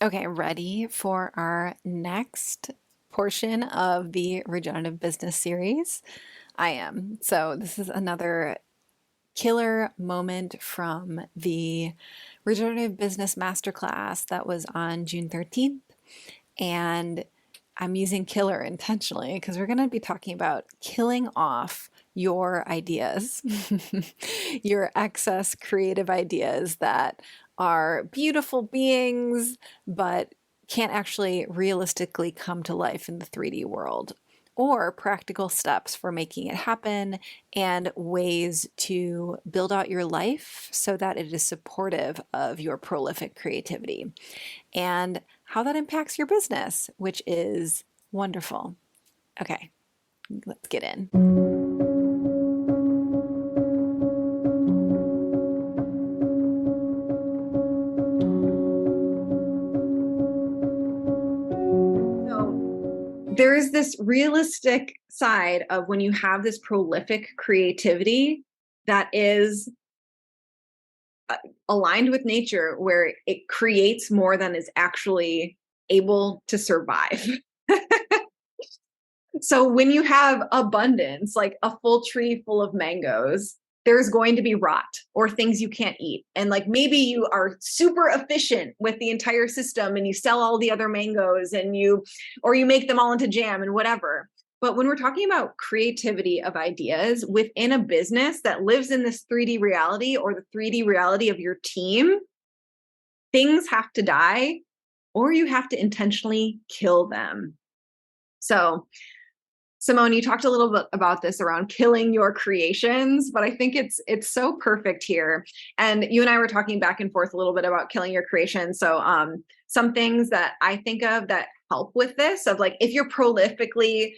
Okay, ready for our next portion of the Regenerative Business series? I am. So, this is another killer moment from the Regenerative Business Masterclass that was on June 13th. And I'm using killer intentionally because we're going to be talking about killing off your ideas, your excess creative ideas that are beautiful beings, but can't actually realistically come to life in the 3D world, or practical steps for making it happen and ways to build out your life so that it is supportive of your prolific creativity and how that impacts your business, which is wonderful. Okay, let's get in. So there is this realistic side of when you have this prolific creativity that is aligned with nature, where it creates more than is actually able to survive. So when you have abundance, like a full tree full of mangoes, there's going to be rot or things you can't eat. And like maybe you are super efficient with the entire system and you sell all the other mangoes and or you make them all into jam and whatever. But when we're talking about creativity of ideas within a business that lives in this 3D reality or the 3D reality of your team, things have to die or you have to intentionally kill them. So Simone, you talked a little bit about this around killing your creations, but I think it's so perfect here. And you and I were talking back and forth a little bit about killing your creations. So some things that I think of that help with this, of like if you're prolifically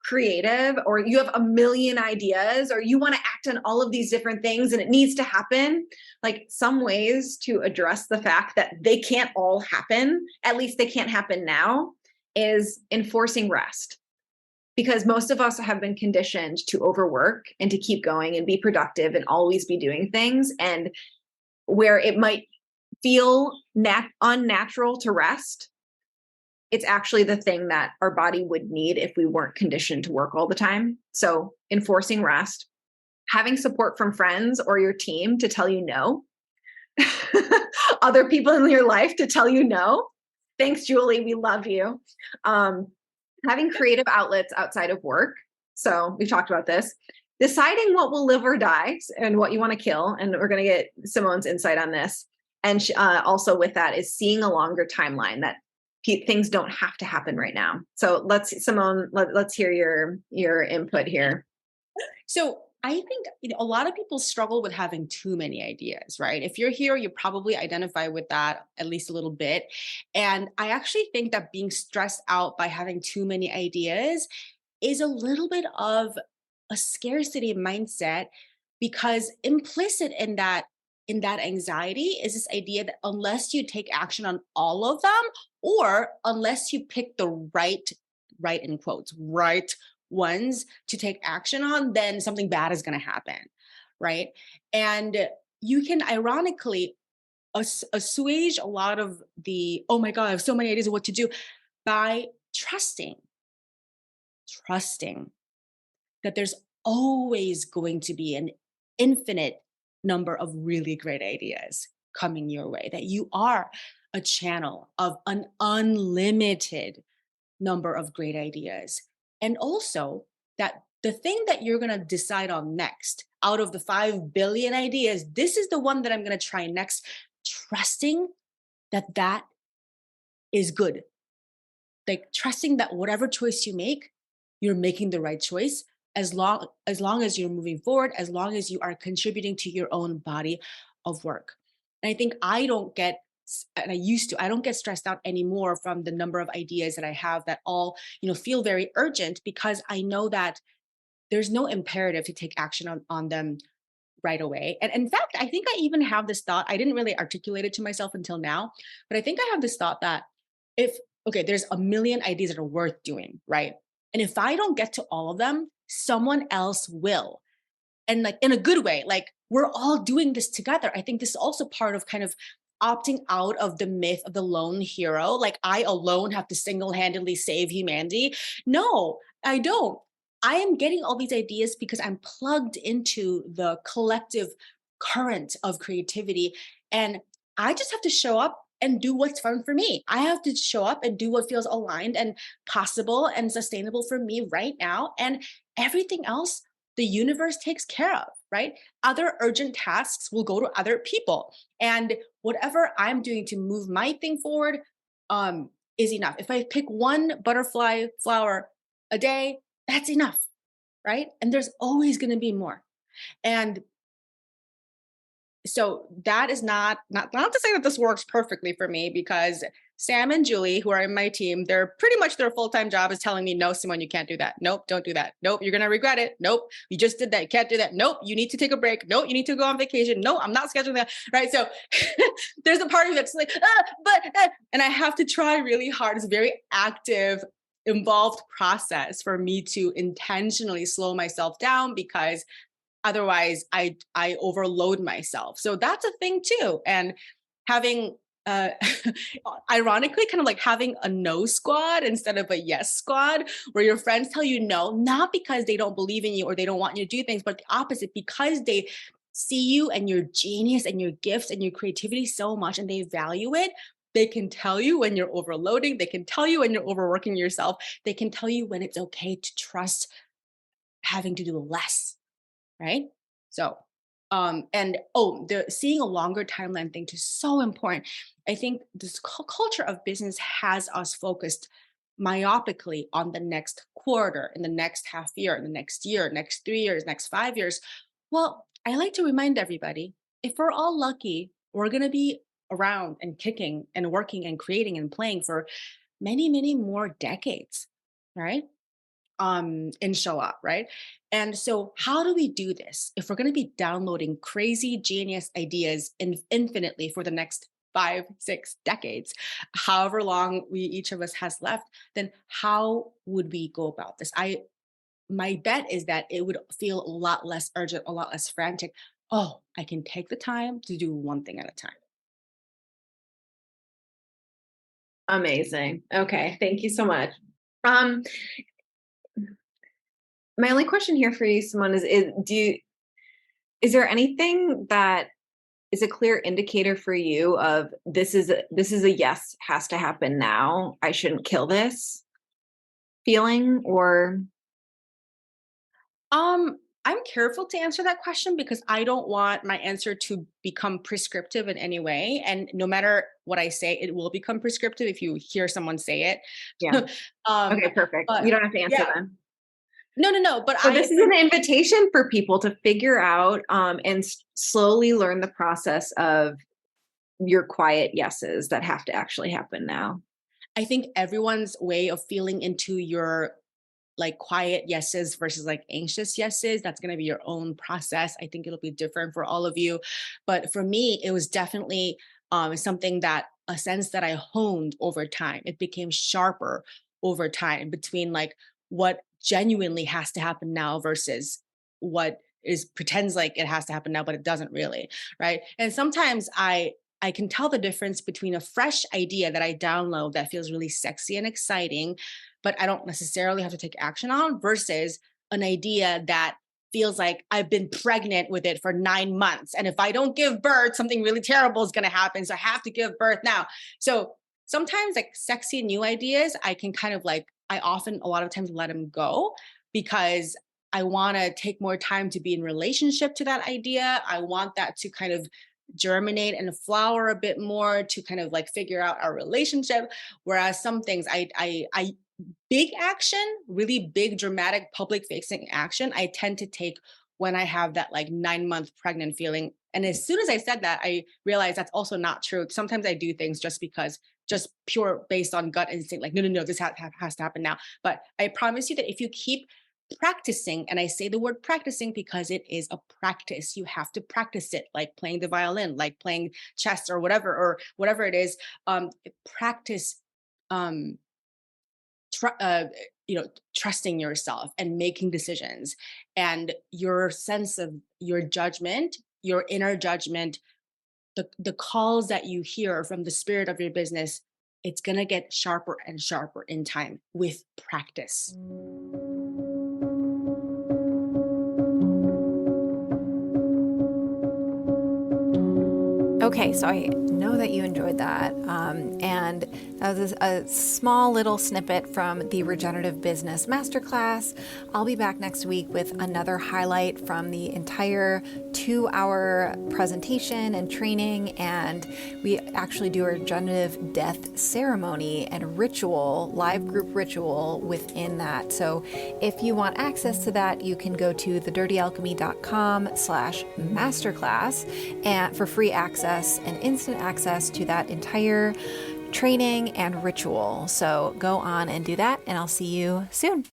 creative or you have a million ideas or you want to act on all of these different things and it needs to happen, like some ways to address the fact that they can't all happen, at least they can't happen now, is enforcing rest, because most of us have been conditioned to overwork and to keep going and be productive and always be doing things. And where it might feel unnatural to rest, it's actually the thing that our body would need if we weren't conditioned to work all the time. So enforcing rest, having support from friends or your team to tell you no, other people in your life to tell you no. Thanks, Julie. We love you. Having creative outlets outside of work. So we've talked about this. Deciding what will live or die and what you want to kill. And we're going to get Simone's insight on this. And also with that is seeing a longer timeline that things don't have to happen right now. So Simone, let's hear your input here. So I think a lot of people struggle with having too many ideas, right? If you're here, you probably identify with that at least a little bit. And I actually think that being stressed out by having too many ideas is a little bit of a scarcity mindset, because implicit in that anxiety is this idea that unless you take action on all of them, or unless you pick the right in quotes, right ones to take action on, then something bad is going to happen, right? And you can ironically assuage a lot of the, oh my God, I have so many ideas of what to do, by trusting that there's always going to be an infinite number of really great ideas coming your way, that you are a channel of an unlimited number of great ideas. And also that the thing that you're going to decide on next out of the 5 billion ideas, this is the one that I'm going to try next, trusting that that is good. Like trusting that whatever choice you make, you're making the right choice, as long as you're moving forward, as long as you are contributing to your own body of work. And I think I don't get stressed out anymore from the number of ideas that I have that all, feel very urgent, because I know that there's no imperative to take action on them right away. And in fact, I think I even have this thought. I didn't really articulate it to myself until now, but I think I have this thought that okay, there's a million ideas that are worth doing, right? And if I don't get to all of them, someone else will. And like in a good way, like we're all doing this together. I think this is also part of kind of opting out of the myth of the lone hero, like I alone have to single-handedly save humanity. No, I don't. I am getting all these ideas because I'm plugged into the collective current of creativity. And I just have to show up and do what's fun for me. I have to show up and do what feels aligned and possible and sustainable for me right now. And everything else, the universe takes care of, right? Other urgent tasks will go to other people. And whatever I'm doing to move my thing forward is enough. If I pick one butterfly flower a day, that's enough, right? And there's always going to be more. And so that is not to say that this works perfectly for me, because Sam and Julie, who are in my team, they're pretty much their full-time job is telling me, no, Simone, you can't do that. Nope, don't do that. Nope, you're gonna regret it. Nope, you just did that. You can't do that. Nope, you need to take a break. Nope, you need to go on vacation. No, I'm not scheduling that. Right. So there's a part of it that's like, and I have to try really hard. It's a very active, involved process for me to intentionally slow myself down, because otherwise I overload myself. So that's a thing too. And having uh ironically kind of like having a no squad instead of a yes squad, where your friends tell you no, not because they don't believe in you or they don't want you to do things, but the opposite, because they see you and your genius and your gifts and your creativity so much and they value it. They can tell you when you're overloading, they can tell you when you're overworking yourself, they can tell you when it's okay to trust having to do less, right? So, and the seeing a longer timeline thing is so important. I think this culture of business has us focused myopically on the next quarter, in the next half year, in the next year, next 3 years, next 5 years. Well, I like to remind everybody, if we're all lucky, we're going to be around and kicking and working and creating and playing for many, many more decades, right? And show up, right? And so how do we do this if we're going to be downloading crazy genius ideas infinitely for the next 5, 6 decades, however long we each of us has left? Then how would we go about this? My bet is that it would feel a lot less urgent, a lot less frantic. Oh, I can take the time to do one thing at a time. Amazing. Okay, thank you so much. Um, my only question here for you, Simone, is there anything that is a clear indicator for you of this is a yes, has to happen now, I shouldn't kill this feeling? Or I'm careful to answer that question because I don't want my answer to become prescriptive in any way. And no matter what I say, it will become prescriptive if you hear someone say yeah, it. um, okay, perfect, but you don't have to answer yeah, then. no. But So this is an invitation for people to figure out and slowly learn the process of your quiet yeses that have to actually happen now. I think everyone's way of feeling into your like quiet yeses versus like anxious yeses, that's going to be your own process. I think it'll be different for all of you. But for me, it was definitely something that a sense that I honed over time. It became sharper over time between like what genuinely has to happen now versus what is pretends like it has to happen now, but it doesn't really. Right. And sometimes I can tell the difference between a fresh idea that I download that feels really sexy and exciting, but I don't necessarily have to take action on, versus an idea that feels like I've been pregnant with it for 9 months. And if I don't give birth, something really terrible is going to happen. So I have to give birth now. So sometimes, like sexy new ideas, I can kind of like, I often, a lot of times, let them go because I want to take more time to be in relationship to that idea. I want that to kind of germinate and flower a bit more to kind of like figure out our relationship. Whereas some things I big action, really big, dramatic, public facing action, I tend to take when I have that like 9 month pregnant feeling. And as soon as I said that, I realized that's also not true. Sometimes I do things just because, just pure based on gut instinct, like, no, this has to happen now. But I promise you that if you keep practicing, and I say the word practicing because it is a practice, you have to practice it like playing the violin, like playing chess or whatever it is. Practice um, tr- uh, trusting yourself and making decisions, and your sense of your judgment, your inner judgment the calls that you hear from the spirit of your business, it's going to get sharper and sharper in time with practice. Okay, so I know that you enjoyed that. And that was a small little snippet from the Regenerative Business Masterclass. I'll be back next week with another highlight from the entire 2-hour presentation and training. And we actually do a regenerative death ceremony and ritual, live group ritual within that. So if you want access to that, you can go to thedirtyalchemy.com/masterclass and for free access and instant access to that entire training and ritual. So go on and do that, and I'll see you soon.